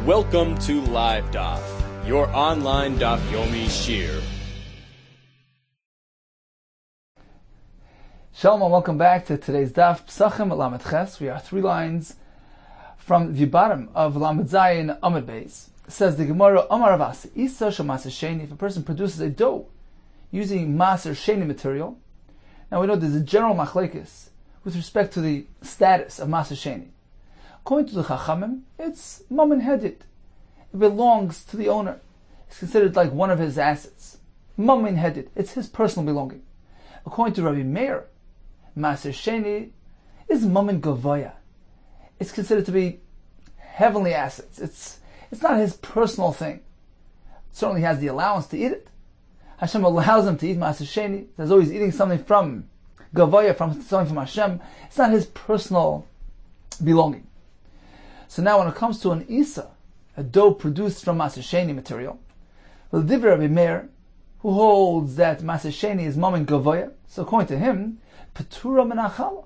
Welcome to Live Daf, your online Daf Yomi Shir. Shalom and welcome back to today's Daf Pesachim Lamed Ches. We are 3 lines from the bottom of Lamed Zayin Amud Beis. It says the Gemara Amar Avasi Isa Shemaser Sheni. If a person produces a dough using Maser Sheni material, now we know there's a general machlekes with respect to the status of Maser Sheni. According to the Chachamim, it's Mammon Hedid. It belongs to the owner. It's considered like one of his assets. Mammon Hedid. It's his personal belonging. According to Rabbi Meir, Maser Sheni is Mammon Gavoya. It's considered to be heavenly assets. It's not his personal thing. Certainly he has the allowance to eat it. Hashem allows him to eat Maser Sheni. There's always eating something from Gavoya, from something from Hashem. It's not his personal belonging. So now when it comes to an Isa, a dough produced from Maser Sheni material, well, the Divrei Rabbi Meir, who holds that Maser Sheni is Mammon Gavoya, so according to him, Petura min Chala.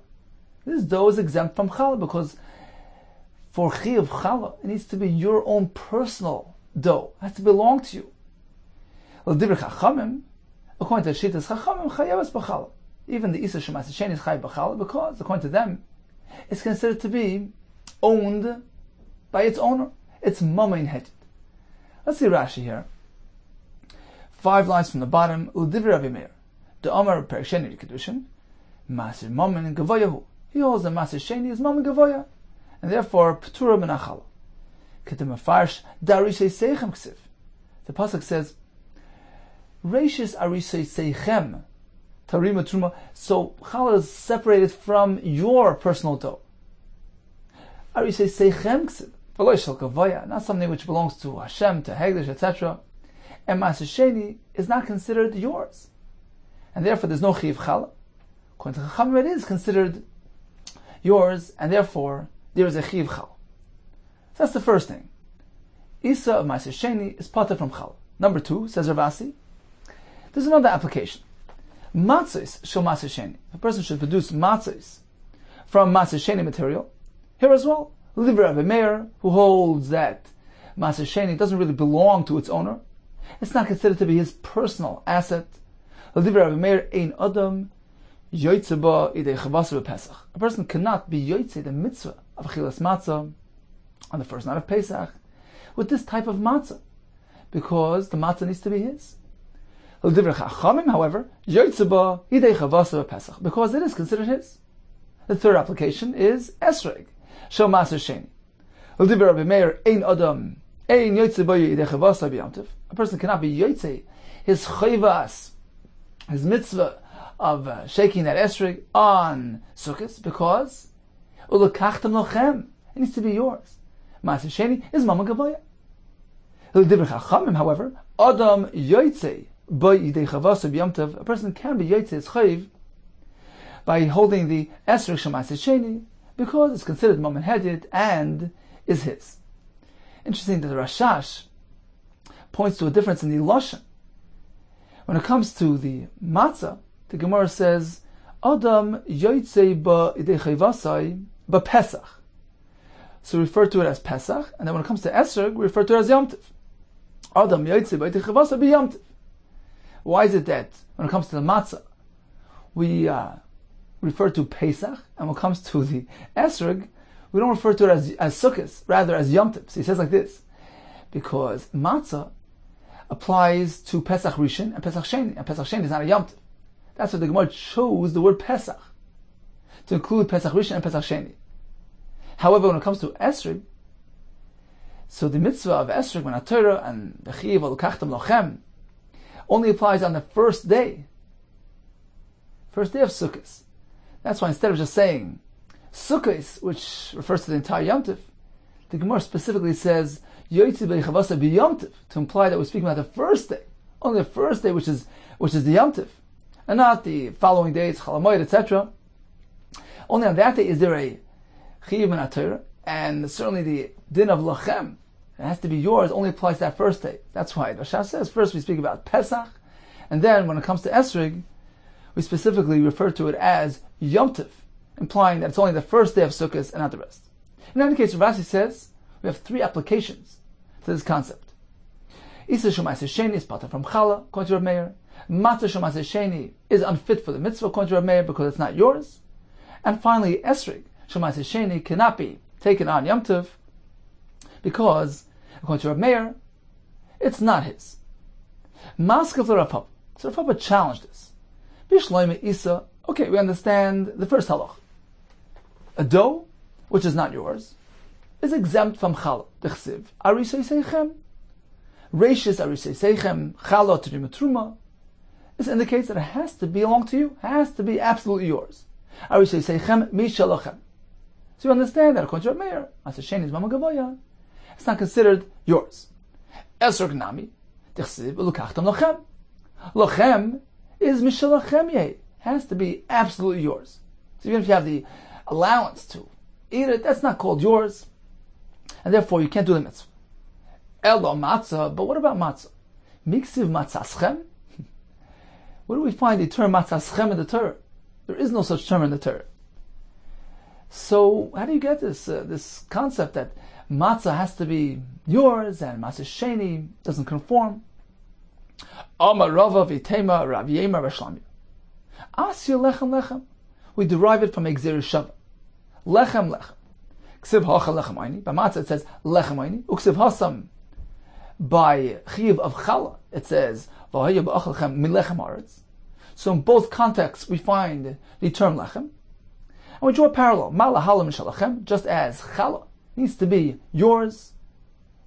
This dough is exempt from Chala because for Chiyuv Chala, it needs to be your own personal dough. It has to belong to you. Well, Divrei Chachamim, according to Shittas Chachamim, Chayavas B'Chala. Even the Isa Shemaser Sheni is Chayav B'Chala because, according to them, it's considered to be owned by its owner. It's Mammon Hedid. Let's see Rashi here. 5 lines from the bottom. U'divrei Rabbi Meir, the Amar Perek Sheni Kedushin, Maser Mammon Gavoyahu. He holds that Maser Sheni is Mammon Gavoya, and therefore Petura min Chala. Ketem Afarsh Darisei Seichem Ksiv. The pasuk says, Reishis Arisei Seichem Tarima Truma. So Chala is separated from your personal dough. Arisei Seichem Ksiv. Not something which belongs to Hashem, to Hegdish, etc. And Maser Sheni is not considered yours. And therefore there's no Chiv Chala. According to Chachamim, it is considered yours, and therefore there is a Chiv Chala. So that's the first thing. Isa of Maser Sheni is pater from Chala. Number 2, says Ravasi, there's another application. Matzos shel Maser Sheni. If a person should produce matzos from Maser Sheni material, here as well, Divrei Rabbi Meir, who holds that Maser Sheni doesn't really belong to its owner. It's not considered to be his personal asset. Divrei Rabbi Meir ein adam yoytze ba idei chavasa b'Pesach. A person cannot be yoytze the mitzvah of achilas matzah on the first night of Pesach with this type of matzah, because the matzah needs to be his. Divrei Chachamim, however, yoytze ba idei chavasa b'Pesach, because it is considered his. The third application is esrog shel Maser Sheni. Divrei Rabbi Meir ein adam ein yoytze ba idei chavasa b'Yom Tov. A person cannot be yoytze his chayvas, his mitzvah of shaking that esrog on Sukkot, because ulekachtem lochem, it needs to be yours. Maser Sheni is Mammon Gavoya. Divrei Chachamim, however, adam yoytze by yidei chavasa b'Yom Tov, a person can be yoytze his chayv by holding the esrog shel Maser Sheni, because it's considered Mammon Hedid and is his. Interesting that the Rashash points to a difference in the lashon. When it comes to the matzah, the Gemara says, Adam yoytze ba idei chayvasai ba Pesach. So we refer to it as Pesach, and then when it comes to esrog, we refer to it as Yom Tov. Adam yoytze ba idei chayvasai ba Yom Tov. Why is it that when it comes to the matzah, we refer to Pesach, and when it comes to the esrog, we don't refer to it as Sukkot, rather as Yom Tov? So he says like this, because matzah applies to Pesach Rishon and Pesach Sheni, and Pesach Sheni is not a Yom Tov. That's why the Gemara chose the word Pesach to include Pesach Rishon and Pesach Sheni. However, when it comes to esrog, so the mitzvah of esrog when Torah and the Chiv Lukachtem Lochem only applies on the first day of Sukkot. That's why instead of just saying Sukkot, which refers to the entire Yom Tov, the Gemara specifically says Yoytze b'chavasa b'Yom Tov, to imply that we're speaking about the first day, only the first day, which is the Yom Tov, and not the following days, Chalamoid, etc. Only on that day is there a Chiyuv min Torah, and certainly the din of Lachem, it has to be yours, only applies to that first day. That's why Rashash says first we speak about Pesach, and then when it comes to esrog, we specifically refer to it as Yom Tov, implying that it's only the first day of Sukkot and not the rest. In any case, Ravasi says we have 3 applications to this concept. Isa Shumaisa Sheni is pater from Chala, according to Rav Meir. Matzah Shumaisa Sheni is unfit for the mitzvah, according to Rav Meir, because it's not yours. And finally, Esrig Shumaisa Sheni cannot be taken on Yom Tov, because, according to Rav Meir, it's not his. Maskav Rav Papa. So Rav Papa challenged this. Bishloime Isa. Okay, we understand the first halach. A dough, which is not yours, is exempt from challah. Dechsiv arisei seichem. Reishis arisei seichem challah truma. This indicates that it has to belong to you. It has to be absolutely yours. Arisei seichem mishalachem. So you understand that according to Rav Meir, Masashen is mama gavoya. It's not considered yours. Esrog nami dechsiv ulukachtam lachem. Lachem is mishalachem yeh. Has to be absolutely yours. So even if you have the allowance to eat it, that's not called yours, and therefore you can't do the mitzvah. Elo matzah, but what about matzah? Miksiv matzaschem? Where do we find the term matzaschem in the Torah? There is no such term in the Torah. So how do you get this concept that matzah has to be yours and matzah sheni doesn't conform? Amar Rava v'tema Rabbi Yehuda Kessler. Asya lechem lechem. We derive it from Exer Shava. Lechem lechem. Ksiv hacha lechem aini. By matzah it says lechem aini. Uksiv hasam. By chiv of chala it says v'haya b'achalchem min lechem aretz. So in both contexts we find the term lechem. And we draw a parallel. Ma lahala min shalachem. Just as chala needs to be yours,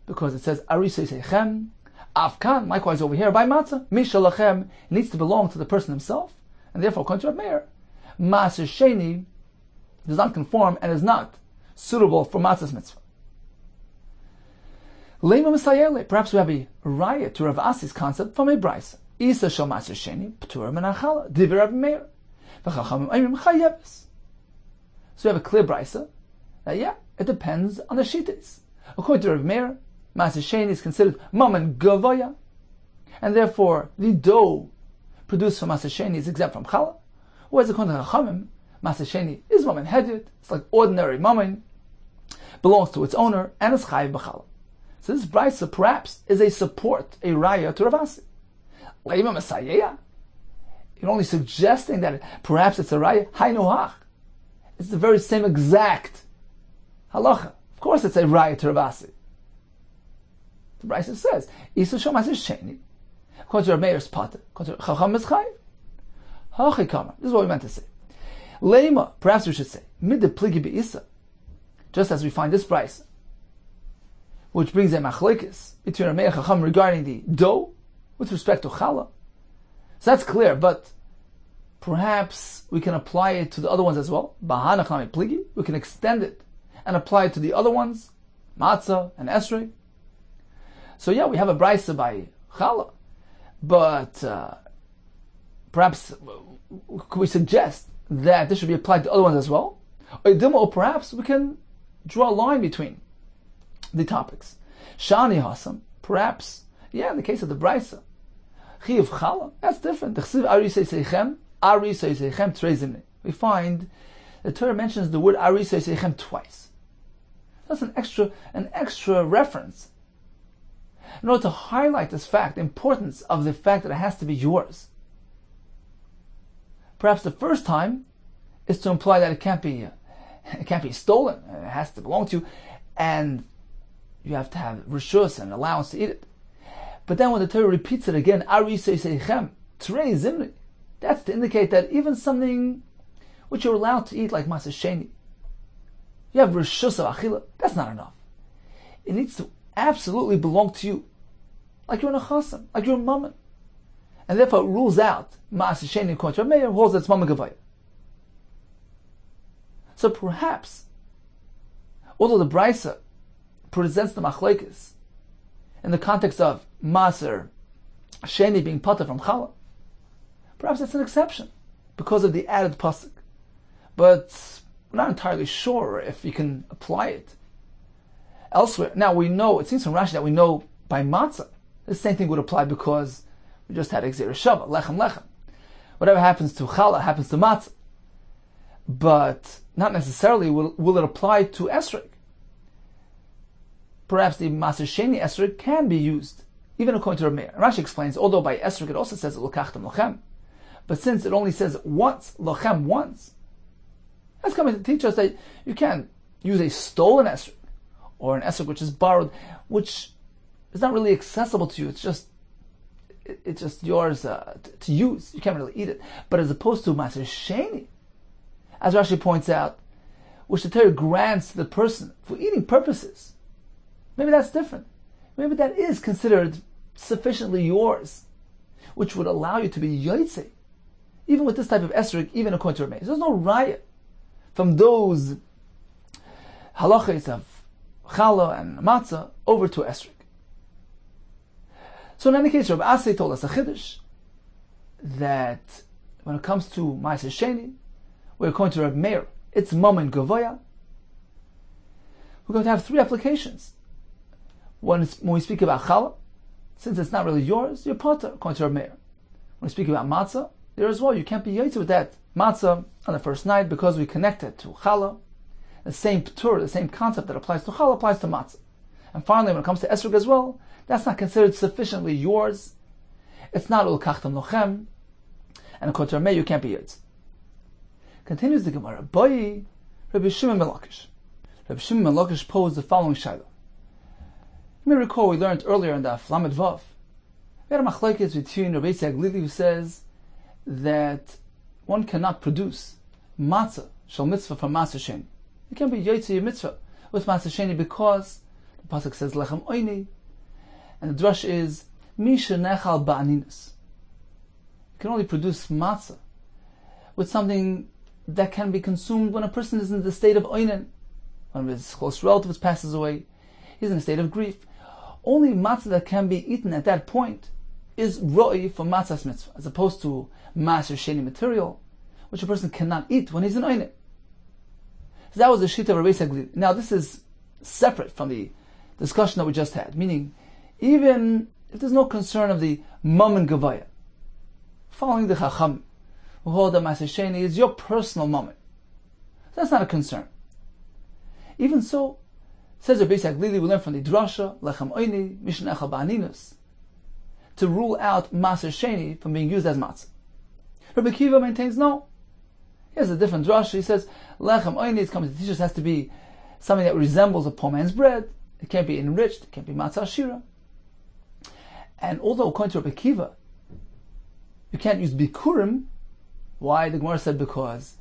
because it says arisei seichem. Afkan, likewise over here by matzah, mishalachem, it needs to belong to the person himself. And therefore, according to Rav Meir, Maser Sheni does not conform and is not suitable for Matzah's mitzvah. Leima Misayele, perhaps we have a riot to Rav Asi's concept from a brisa. Isa shel Maser Sheni, P'tur min hachala, Divrei Rav Meir, v'chachamim ayim chayeves. So we have a clear brisa that it depends on the shittas. According to Rav Meir, Maser Sheni is considered maman gavoya, and therefore the dough produced from Maser Sheni is exempt from challah. Whereas according to Chachamim, Maser Sheni is mammon hedyot. It's like ordinary mammon, belongs to its owner, and is chayiv b'challah. So this brisa perhaps is a support, a raya to Rav Asi. Leima Masayeya, you're only suggesting that perhaps it's a raya. Haynu hach. It's the very same exact halacha. Of course, it's a raya to Rav Asi. The brisa says, Isa shel Maser Sheni. According to Rav Meir's pater, according to Chacham is chayiv. Hachikama. This is what we meant to say. Leima, perhaps we should say, mid the pligi be'isa, just as we find this brisa, which brings a machlekes between Rav Meir and Chacham regarding the dough with respect to challah. So that's clear, but perhaps we can apply it to the other ones as well. Bahana chami pligi, we can extend it and apply it to the other ones, matzah and esrei. So we have a brisa by challah. But perhaps could we suggest that this should be applied to other ones as well? Or perhaps we can draw a line between the topics. Shani Hasam, perhaps, in the case of the Brisa, Chiv Chala, that's different. We find the Torah mentions the word Arisei Seichem twice. That's an extra reference, in order to highlight this fact, the importance of the fact that it has to be yours. Perhaps the first time is to imply that it can't be stolen. It has to belong to you, and you have to have rishus and allowance to eat it. But then when the Torah repeats it again, Arisei Seichem, Trei Zimri, that's to indicate that even something which you're allowed to eat, like Maser Sheni, you have rishus of achila, that's not enough. It needs to absolutely belong to you, like you're in a chasam, like you're a mammon, and therefore it rules out Maser Sheni according to Rav Meir, holds that it's mammon gavaya. So perhaps, although the brisa presents the machlekes in the context of Maser Sheni being pater from challah, perhaps that's an exception because of the added pasuk. But we're not entirely sure if you can apply it elsewhere. Now we know, it seems from Rashi that we know by matzah, the same thing would apply because we just had Exer Shava, lechem lechem. Whatever happens to challah happens to matzah. But not necessarily will it apply to esrog. perhaps the Maser Sheni esrog can be used, even according to Rabbi Meir. Rashi explains, although by esrog it also says lokachtem lochem, but since it only says once, lochem once, that's coming to teach us that you can't use a stolen esrog, or an esrog which is borrowed, which is not really accessible to you. It's just yours to use. You can't really eat it. But as opposed to Maser Sheni, as Rashi points out, which the Torah grants to the person for eating purposes, maybe that's different. Maybe that is considered sufficiently yours, which would allow you to be yotzei, even with this type of esrog, even according to Rabbi Meir. There's no raya from those halachas of challah and matzah over to esrog. So in any case, Rabbi Asay told us a chiddush that when it comes to Maser Sheni, we're according to Rabbi Meir, it's mammon gavoya. We're going to have three applications. When we speak about challah, since it's not really yours, you're potter, according to Rabbi Meir. When we speak about matzah, there as well, you can't be yotzei with that matzah on the first night because we connect it to challah. The same p'tur, the same concept that applies to challah applies to matzah. And finally, when it comes to esrog as well, that's not considered sufficiently yours. It's not ulkachtam lochem, and according to Rabbi Meir, you can't be yotzei. Continues the Gemara. Boy, Rabbi Shimon ben Lakish. Rabbi Shimon ben Lakish posed the following shaila. You may recall we learned earlier in the Lamed Vav. We had a machlokes between Rabbi Yehuda who says that one cannot produce matzah shel mitzvah from Maser Sheni. You can't be yotzei mitzvah with Maser Sheni because the pasuk says lechem oini, and the drush is misha nechal ba'aninus. You can only produce matzah with something that can be consumed when a person is in the state of oinen, when his close relative passes away, he's in a state of grief. Only matzah that can be eaten at that point is roi for matzah's mitzvah, as opposed to Maser Sheni material, which a person cannot eat when he's in oinen. So that was the shita of Rabbi Yehuda. Now this is separate from the discussion that we just had, meaning even if there's no concern of the mammon gavaya, following the chacham, who hold that Maser Sheni is your personal moment, so that's not a concern. Even so, says Rabbi Yehuda, we learn from the drasha lechem oini mishneh echal ba'aninus to rule out Maser Sheni from being used as matzah. Rabbi Kiva maintains no. He has a different drasha. He says lechem oini, it's coming to teach us, has to be something that resembles a poor man's bread. It can't be enriched. It can't be matzah shira. And although according to Rabbi Kiva, you can't use bikurim. Why? The Gemara said because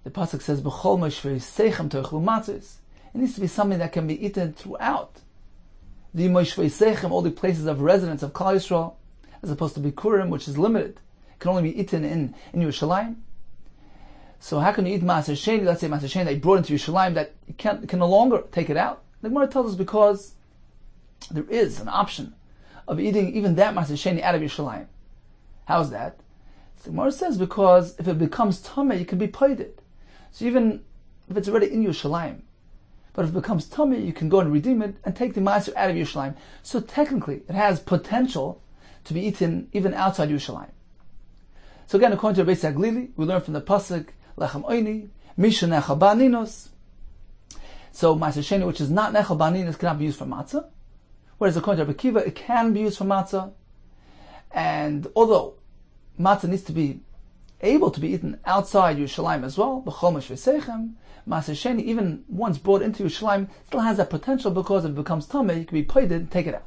the pasuk says b'chol moshvei seichem toichlu matzos. It needs to be something that can be eaten throughout the moshvei seichem, all the places of residence of Klal Yisrael, as opposed to bikurim, which is limited. It can only be eaten in Yerushalayim. So how can you eat Maser Sheni? Let's say Maser Sheni that you brought into Yerushalayim that you can no longer take it out. The Gemara tells us because there is an option of eating even that Maser Sheni out of Yerushalayim. How's that? The Gemara says because if it becomes tameh, you can be paided. So even if it's already in Yerushalayim, but if it becomes tameh, you can go and redeem it and take the Maser out of Yerushalayim. So technically, it has potential to be eaten even outside Yerushalayim. So again, according to Rabbi Yehuda, we learn from the pasuk lechem oini misha nechal ba'aninus. So Maser Sheni, which is not nechal ba'aninus, cannot be used for matzah. Whereas according to Rabbi Kiva, it can be used for matzah. And although matzah needs to be able to be eaten outside Yerushalayim as well, b'chol moshvei seichem, Maser Sheni, even once brought into Yerushalayim, still has that potential because if it becomes tameh, you can be paided and take it out.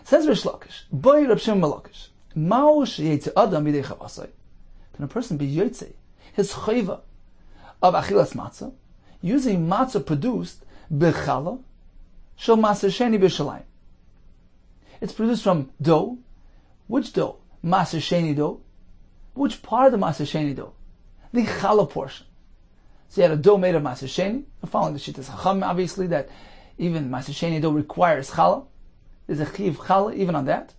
Says Rish Lakish, boy Reb Shimon ben Lakish, ma'u she'yetze adam midei chavasai. Can a person be yotzei his chayva of achilas matzah using matzah produced b'challah shel Maser Sheni b'Yerushalayim? It's produced from dough. Which dough? Maser Sheni dough. Which part of the Maser Sheni dough? The challah portion. So you had a dough made of Maser Sheni, following the shittas chacham, obviously, that even Maser Sheni dough requires challah. There's a chiv challah even on that.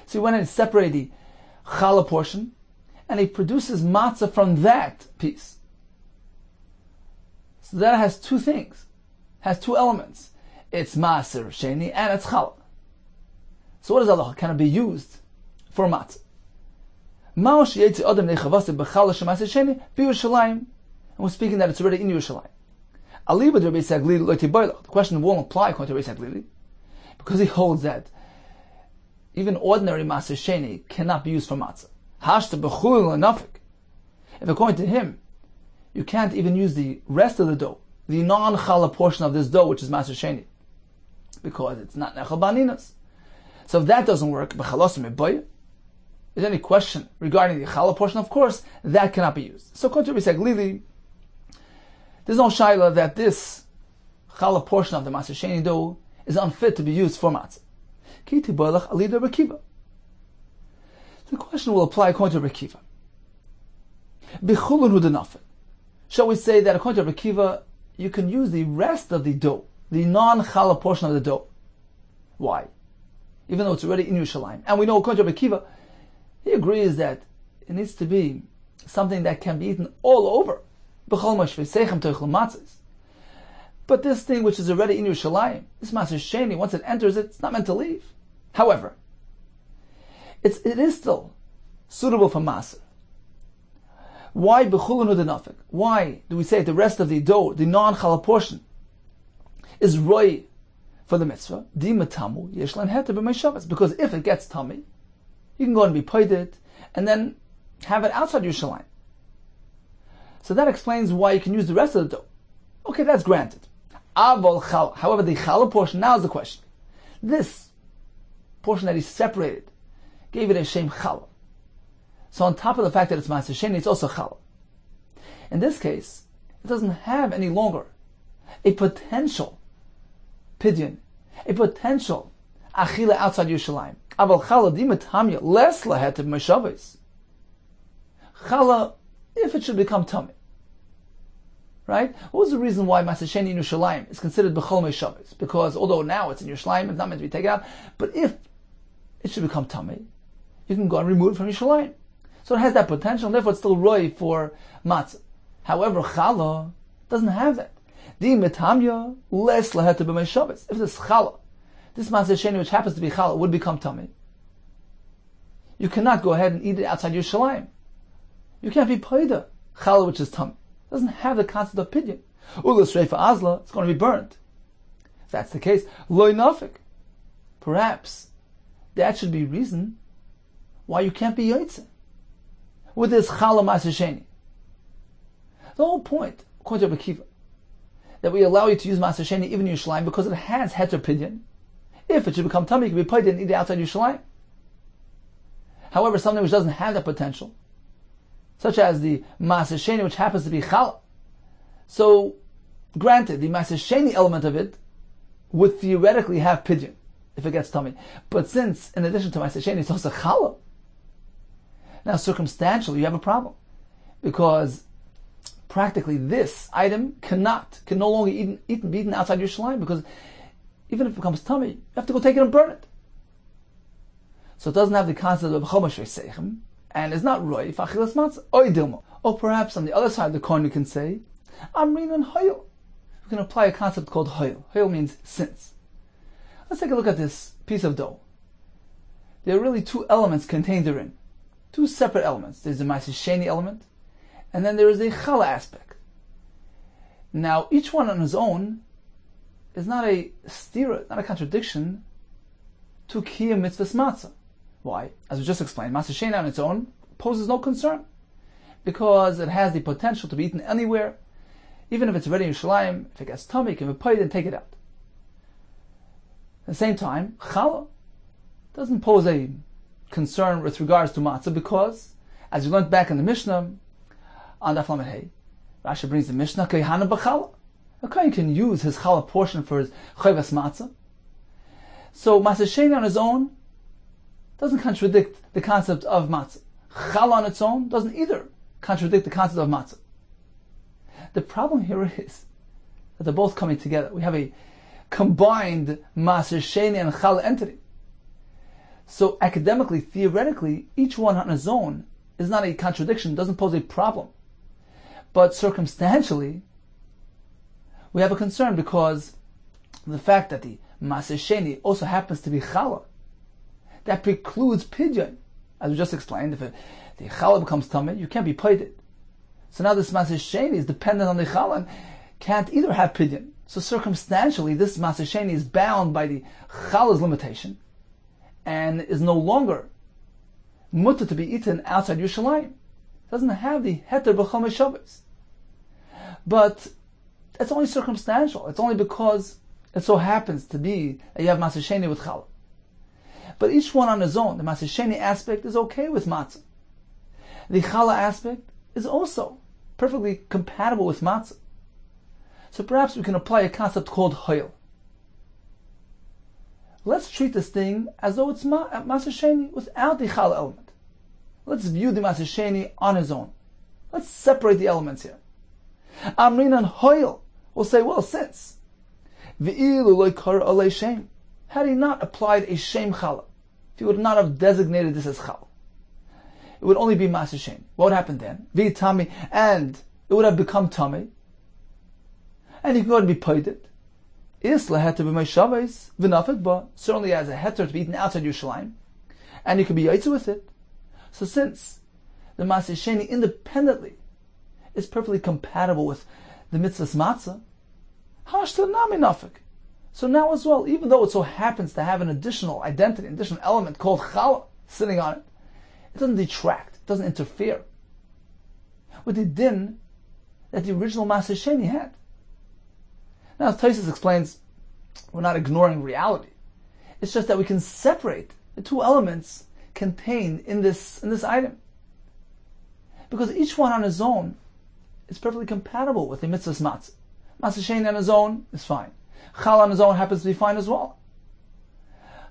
So he went and separated the challah portion, and he produces matzah from that piece. So that has two things, has two elements. It's Maser Sheni and it's challah. So what is Allah? Can it be used for matzah? And we're speaking that it's already in Yerushalayim. The question won't apply according to Rabbi Yehuda, because he holds that even ordinary Maser Sheni cannot be used for matzah. If according to him, you can't even use the rest of the dough, the non-challah portion of this dough, which is Maser Sheni, because it's not nechal baninas. So if that doesn't work, is there any question regarding the challah portion? Of course, that cannot be used. So according to Rabbi Yehuda, there's no shaila that this challah portion of the Maser Sheni dough is unfit to be used for matzah. The question will apply according to Rabbi Kiva. Shall we say that according to Rabbi Kiva, you can use the rest of the dough, the non-challah portion of the dough? Why? Even though it's already in Yerushalayim. And we know according to Rabbi Kiva, he agrees that it needs to be something that can be eaten all over. But this thing which is already in Yerushalayim, this Maser Sheni, once it enters, it's not meant to leave. However, it is still suitable for Maser. Why b'chulun u'denafik? Why do we say the rest of the dough, the non-challah portion, is roi for the mitzvah? Di metamu yeshlan heter b'meishavas. Because if it gets tummy, you can go and be paided and then have it outside Yerushalayim. So that explains why you can use the rest of the dough. Okay, that's granted. However, the challah portion, now is the question. This portion that he separated, gave it a shem challah. So on top of the fact that it's Maser Sheni, it's also challah. In this case, it doesn't have any longer a potential pidyon, a potential achila outside Yerushalayim. Aval challah dimatamya less lahetiv meshavis. Challah, if it should become tummy. Right? What was the reason why Maser Sheni in Yerushalayim is considered b'chol meshavis? Because although now it's in Yerushalayim, it's not meant to be taken out, but if it should become tummy, you can go and remove it from Yerushalayim. So it has that potential, and therefore it's still roi for matzah. However, challah doesn't have that. Di metamya less laheter b'meishavos. If this challah, this Maser Sheni which happens to be challah, would become tummy, you cannot go ahead and eat it outside Yerushalayim. You can't be paida challah which is tummy. It doesn't have the concept of pidyon. Ulas reifa azla, it's going to be burnt. If that's the case, loy nafik. Perhaps that should be reason why you can't be yotzeh with this challah Maser Sheni. The whole point, according to Rabbi Kiva, that we allow you to use Maser Sheni even in Yerushalayim because it has heter pidyon. If it should become tummy, it can be paid and eat it outside Yerushalayim. However, something which doesn't have that potential, such as the Maser Sheni, which happens to be challah. So, granted, the Maser Sheni element of it would theoretically have pidyon if it gets tummy. But since, in addition to Maser Sheni, it's also challah, now circumstantially you have a problem. Because practically this item can no longer be eaten outside Yerushalayim, because even if it becomes tummy, you have to go take it and burn it. So it doesn't have the concept of chomash ve'seichem, and is not roi f'achilas matzah, oy dilma. Or perhaps on the other side of the coin you can say, amrin and hoyel. We can apply a concept called hoyel. Hoyel means since. Let's take a look at this piece of dough. There are really two elements contained therein. Two separate elements. There's the Maser Sheni element, and then there is a challah aspect. Now, each one on his own is not a stira, not a contradiction to kiyum mitzvahs matzah. Why? As we just explained, Maser Sheni on its own poses no concern, because it has the potential to be eaten anywhere, even if it's ready in Yerushalayim. If it gets tummy, it can be paid and take it out. At the same time, challah doesn't pose a concern with regards to matzah, because, as we learned back in the Mishnah, on Daf Lamed Hey, Rashi brings the Mishnah, Kehana b'challah. A kohen can use his challah portion for his chayvas matzah. So Maser Sheni on his own doesn't contradict the concept of matzah. Challah on its own doesn't either contradict the concept of matzah. The problem here is that they're both coming together. We have a combined Maser Sheni and challah entity. So academically, theoretically, each one on its own is not a contradiction, doesn't pose a problem. But circumstantially, we have a concern, because the fact that the Maser Sheni also happens to be challah, that precludes pidyon. As we just explained, if the challah becomes tummy, you can't be paid it. So now this Maser Sheni is dependent on the challah and can't either have pidyon. So circumstantially, this Maser Sheni is bound by the Chala's limitation and is no longer mutter to be eaten outside Yerushalayim. It doesn't have the heter b'chol Shabbos. But it's only circumstantial. It's only because it so happens to be that you have Maser Sheni with Chala. But each one on his own, the Maser Sheni aspect is okay with matzah. The Chala aspect is also perfectly compatible with matzah. So perhaps we can apply a concept called hoil. Let's treat this thing as though it's Maser Sheni without the Chala element. Let's view the Maser Sheni on his own. Let's separate the elements here. Amrin and hoil will say, well, since v'ilu lo kar alei shem, had he not applied a shem Chala, if he would not have designated this as Chala, it would only be Maser Sheni. What would happen then? V'itami, and it would have become Tami, and he could go and be paided. Isla had to be Meshavais, v'nafik ba, certainly as a heter to be eaten outside Yerushalayim, and you could be yaitza with it. So since the Maser Sheni independently is perfectly compatible with the mitzvah's matzah, hashta nami nafik. So now as well, even though it so happens to have an additional identity, an additional element called Chala sitting on it, it doesn't detract, it doesn't interfere with the din that the original Maser Sheni had. Now, as Taisus explains, we're not ignoring reality. It's just that we can separate the two elements contained in this item, because each one on his own is perfectly compatible with the mitzvah's matzah. Maser Sheni on his own is fine. Chal on his own happens to be fine as well.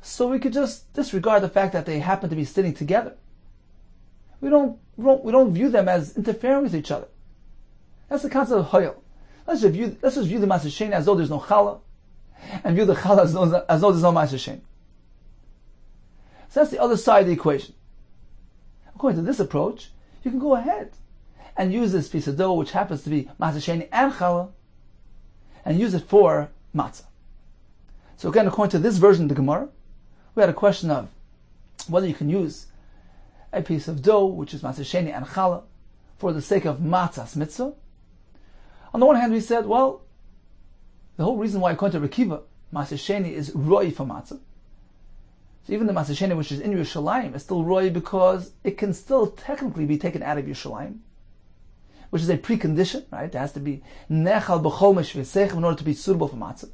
So we could just disregard the fact that they happen to be sitting together. We don't view them as interfering with each other. That's the concept of hoyel. Let's just view the Maser Sheni as though there's no Chala, and view the Chala as though there's no Maser Sheni. So that's the other side of the equation. According to this approach, you can go ahead and use this piece of dough, which happens to be Maser Sheni and Chala, and use it for matzah. So again, according to this version of the Gemara, we had a question of whether you can use a piece of dough, which is Maser Sheni and Chala, for the sake of matzah's mitzvah. On the one hand, we said, well, the whole reason why according to Rekiva, Maser Sheni is roi for matzah. So even the Maser Sheni which is in Yerushalayim is still roi because it can still technically be taken out of Yerushalayim, which is a precondition, right? It has to be nechal b'chol meshvesech in order to be suitable for matzah.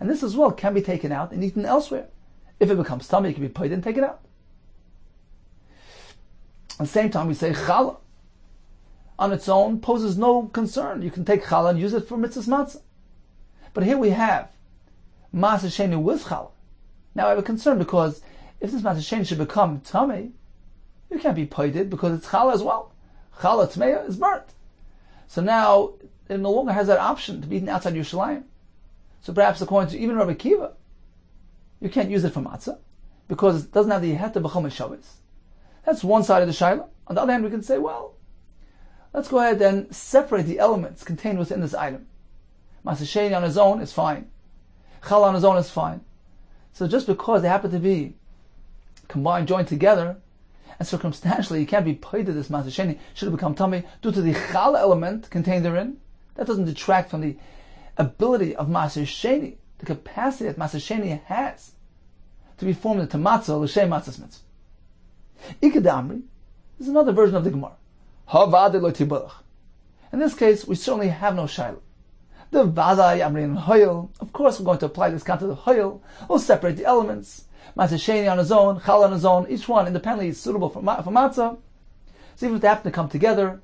And this as well can be taken out and eaten elsewhere. If it becomes tummy, it can be paid and taken out. At the same time, we say challah on its own poses no concern. You can take challah and use it for mitzvah's matzah. But here we have Maser Sheni with challah. Now I have a concern, because if this Maser Sheni should become tummy, you can't be paided because it's challah as well. Challah tmeya is burnt. So now it no longer has that option to be eaten outside Yerushalayim. So perhaps according to even Rabbi Kiva, you can't use it for matzah because it doesn't have the heter b'chol Shabbos. That's one side of the shaila. On the other hand, we can say, well, let's go ahead and separate the elements contained within this item. Maser Sheni on his own is fine. Challah on his own is fine. So just because they happen to be combined, joined together, and circumstantially you can't be paid to this Maser Sheni should have become tummy due to the Chala element contained therein, that doesn't detract from the ability of Maser Sheni, the capacity that Maser Sheni has to be formed into matzah, l'shem matzah's mitzvah. Ikadamri is another version of the Gemara. Havade lo tibalach. In this case, we certainly have no shaila. The vadai amrin hoyel. Of course, we're going to apply this concept of hoyel. We'll separate the elements. Maser Sheni on his own, Chal on his own. Each one independently is suitable for matzah. So even if they happen to come together,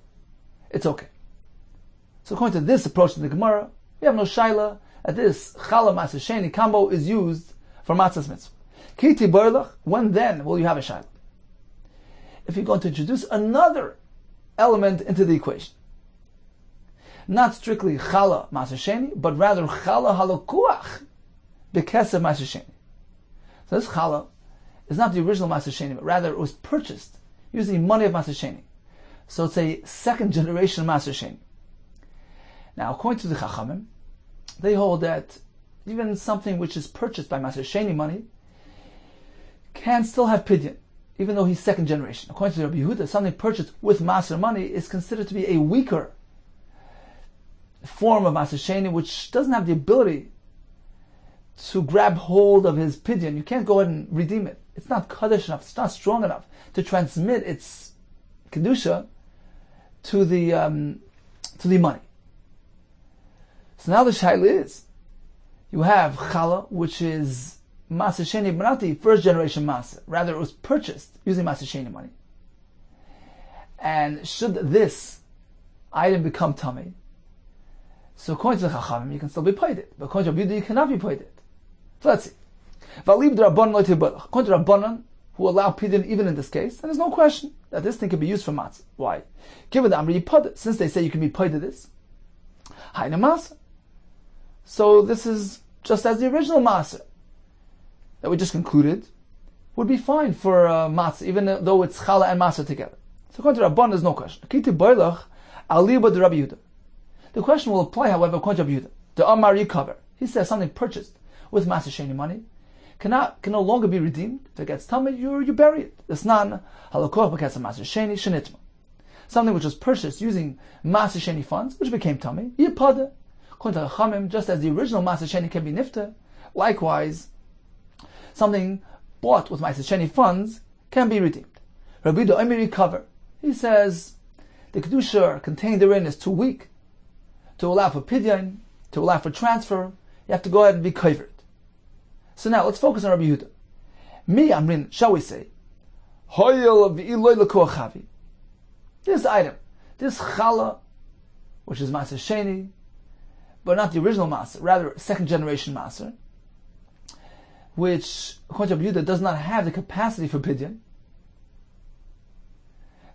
it's okay. So according to this approach to the Gemara, we have no shaila that this Chala Maser Sheni combo is used for matzah's mitzvah. Kiti barlach. When then will you have a shaila? If you're going to introduce another element into the equation, not strictly Chala Maser Sheni, but rather Chala halokuach b'keser Maser Sheni. So this Chala is not the original Maser Sheni, but rather it was purchased using money of Maser Sheni. So it's a second generation Maser Sheni. Now, according to the Chachamim, they hold that even something which is purchased by Maser Sheni money can still have pidyon, even though he's second generation. According to Rabbi Yehuda, something purchased with Maser money is considered to be a weaker form of Maser Sheni which doesn't have the ability to grab hold of his pidyon. You can't go ahead and redeem it. It's not kaddish enough, it's not strong enough to transmit its kedusha to the money. So now the shaila is, you have chala, which is Maser Sheni, but not the first generation Maser. Rather, it was purchased using Maser Sheni money. And should this item become tummy, so according to the Chachamim, you can still be paid it. But according to Rabbi Yehuda, you cannot be paid it. So let's see. According to Rabbanan, who allow pidyon even in this case, then there's no question that this thing can be used for matzah. Why? Given the Amri Yipad, since they say you can be paid to this, Haina Maser. So this is just as the original Maser that we just concluded would be fine for matzah, even though it's chala and maser together. So according to Rabban, there's no question. The question will apply, however, according to Rabbi Yehuda. The Amar Yikaver, he says something purchased with Maser Sheni money can no longer be redeemed. If it gets tummy, you bury it. The Snan Halakoch because of Maser Sheni Shenitma. Something which was purchased using Maser Sheni funds, which became tummy, Yipada. According to Chachamim, just as the original Maser Sheni can be nifta, likewise, something bought with Maser Sheni funds can be redeemed. Rabbi Yehuda Omer Yikaver, he says the kedusha contained therein is too weak to allow for pidyon, to allow for transfer. You have to go ahead and be kover it. So now let's focus on Rabbi Yehuda. Mi amrin, shall we say, hoyel v'iloi l'koach chavi. This item, this chala, which is Maser Sheni, but not the original Maser, rather second generation Maser, which according to Rabbi Yehuda does not have the capacity for pidyon.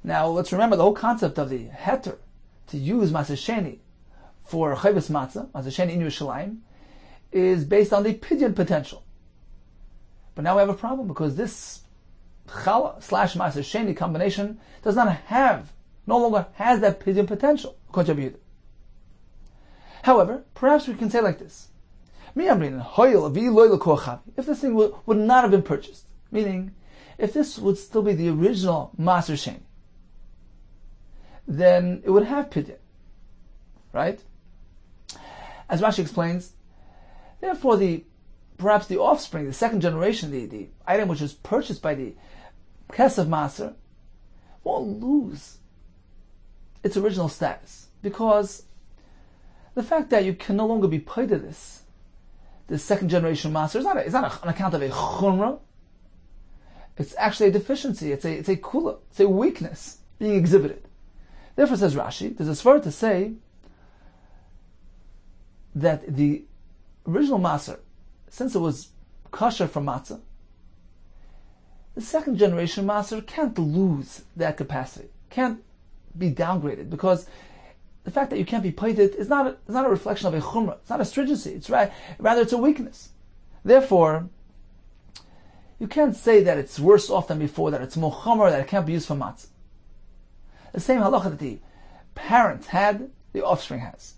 Now let's remember the whole concept of the heter to use Maser Sheni for chayvus matzah, Maser Sheni in Yerushalayim, is based on the pidyon potential. But now we have a problem because this chala / Maser Sheni combination does not have, no longer has that pidyon potential, according to Rabbi Yehuda. However, perhaps we can say like this: if this thing would not have been purchased, meaning if this would still be the original Maser Sheni, then it would have pidyon, right? As Rashi explains, therefore perhaps the offspring, the second generation, the item which is purchased by the Kesef Maser, won't lose its original status, because the fact that you can no longer be paid to this second generation Maser is not on account of a chumrah. It's actually a deficiency. It's a kula. It's a weakness being exhibited. Therefore, says Rashi, there's a svara to say that the original Maser, since it was kosher from matzah, the second generation Maser can't lose that capacity, can't be downgraded, because the fact that you can't be paid it is not a reflection of a chumrah. It's not a stringency. It's rather it's a weakness. Therefore, you can't say that it's worse off than before, that it's more chumrah, that it can't be used for matzah. The same halacha that the parent had, the offspring has.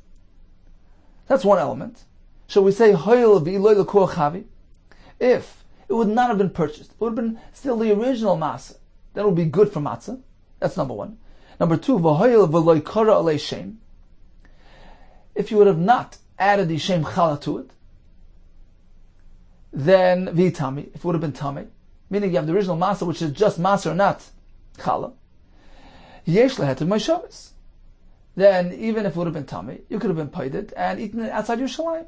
That's one element. Shall we say hoyel v'iloi l'koach chavi? If it would not have been purchased, it would have been still the original matzah, then it would be good for matzah. That's number one. Number two, v'hoyel v'loi kara alei shem. If you would have not added the shem chala to it, then v'itami, if it would have been tami, meaning you have the original matzah, which is just matzah, not chala, yesh leheter ma'shavos. Then even if it would have been tami, you could have been paid it and eaten it outside Yerushalayim.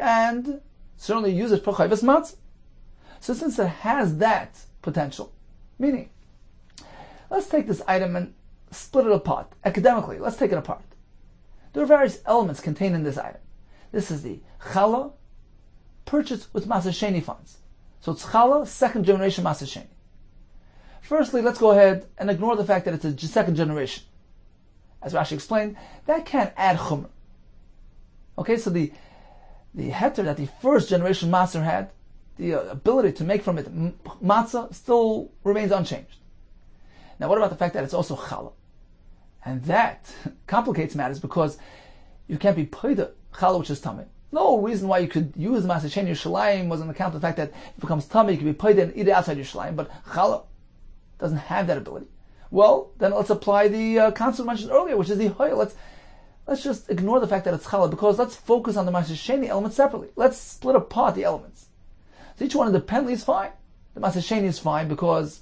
And certainly use it for chayvus matzah. So since it has that potential, meaning, let's take this item and split it apart. Academically, let's take it apart. There are various elements contained in this item. This is the chala, purchased with Maser Sheni funds. So it's chala, second generation Maser Sheni. Firstly, let's go ahead and ignore the fact that it's a second generation. As Rashi explained, that can't add chumrah. Okay, so the heter that the first generation maser had, the ability to make from it matzah, still remains unchanged. Now, what about the fact that it's also challah? And that complicates matters, because you can't be paid a challah which is tameh. No reason why you could use Maser Sheni Yerushalayim was on account of the fact that it becomes tameh, you can be paid and eat it outside Yerushalayim, but challah doesn't have that ability. Well, then let's apply the concept mentioned earlier, which is the hoyel. let's just ignore the fact that it's challah, because let's focus on the Maaseh Sheni element separately. Let's split apart the elements. So each one independently is fine. The Maaseh Sheni is fine because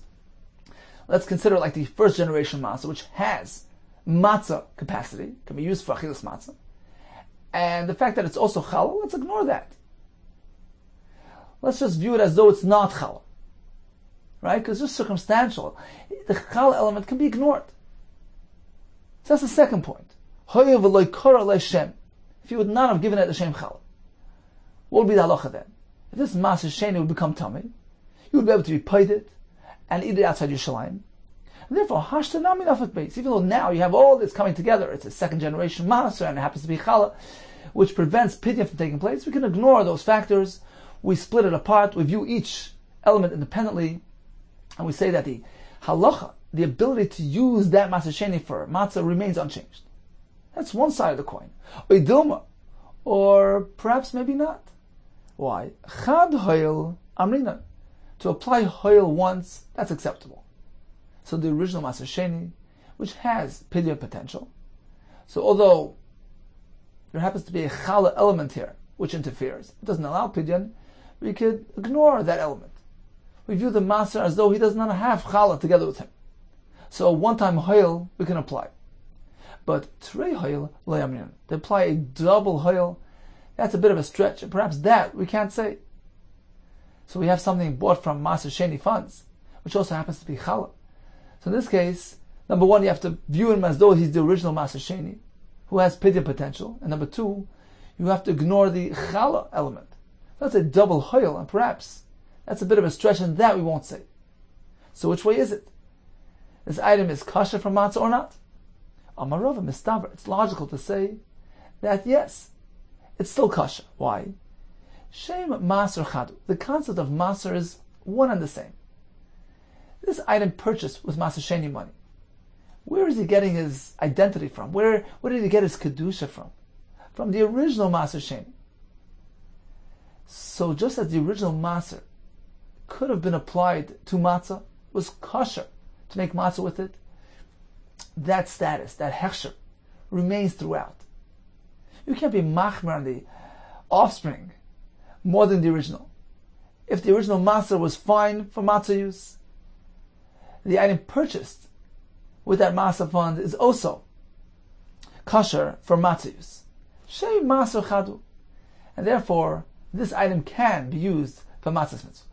let's consider like the first generation matzah, which has matzah capacity, can be used for achilas matzah. And the fact that it's also challah, let's ignore that. Let's just view it as though it's not challah. Right? Because it's just circumstantial. The challah element can be ignored. So that's the second point. If you would not have given it the Shem challah, what would be the halacha then? If this Maaseh Sheni would become tummy, you would be able to repeat it and eat it outside Yerushalayim. And therefore, hashtanami nafat beis. Even though now you have all this coming together, it's a second generation Maaseh and it happens to be challah, which prevents pidyon from taking place, we can ignore those factors. We split it apart. We view each element independently, and we say that the halacha, the ability to use that Maaseh Sheni for matzah, remains unchanged. That's one side of the coin. Oidilma, or perhaps maybe not. Why? Chad hoil amrinan. To apply hoil once, that's acceptable. So the original Maaseh Sheni, which has pidyon potential, so although there happens to be a challah element here which interferes, it doesn't allow pidyon, we could ignore that element. We view the master as though he does not have challah together with him. So one-time hoil we can apply. But trei hoil lo yamrin, to apply a double hoil, that's a bit of a stretch, and perhaps that we can't say. So we have something bought from Maaseh Sheni funds, which also happens to be challah. So in this case, number one, you have to view him as though he's the original Maaseh Sheni, who has pidyon potential, and number two, you have to ignore the challah element. That's a double hoil, and perhaps that's a bit of a stretch, and that we won't say. So which way is it? This item is kosher from matzah or not? Amarova mistaver. It's logical to say that yes, it's still kosher. Why? Shem maser chadu. The concept of maser is one and the same. This item purchased with Maaseh Sheni money, where is he getting his identity from? Where did he get his kedusha from? From the original Maaseh Sheni. So just as the original maser could have been applied to matzah, was kosher to make matzah with it, that status, that hechsher, remains throughout. You can't be machmer on the offspring more than the original. If the original maser was fine for matzah use, the item purchased with that maser fund is also kosher for matzah use. Shei maser chadu. And therefore, this item can be used for matzah's mitzvah.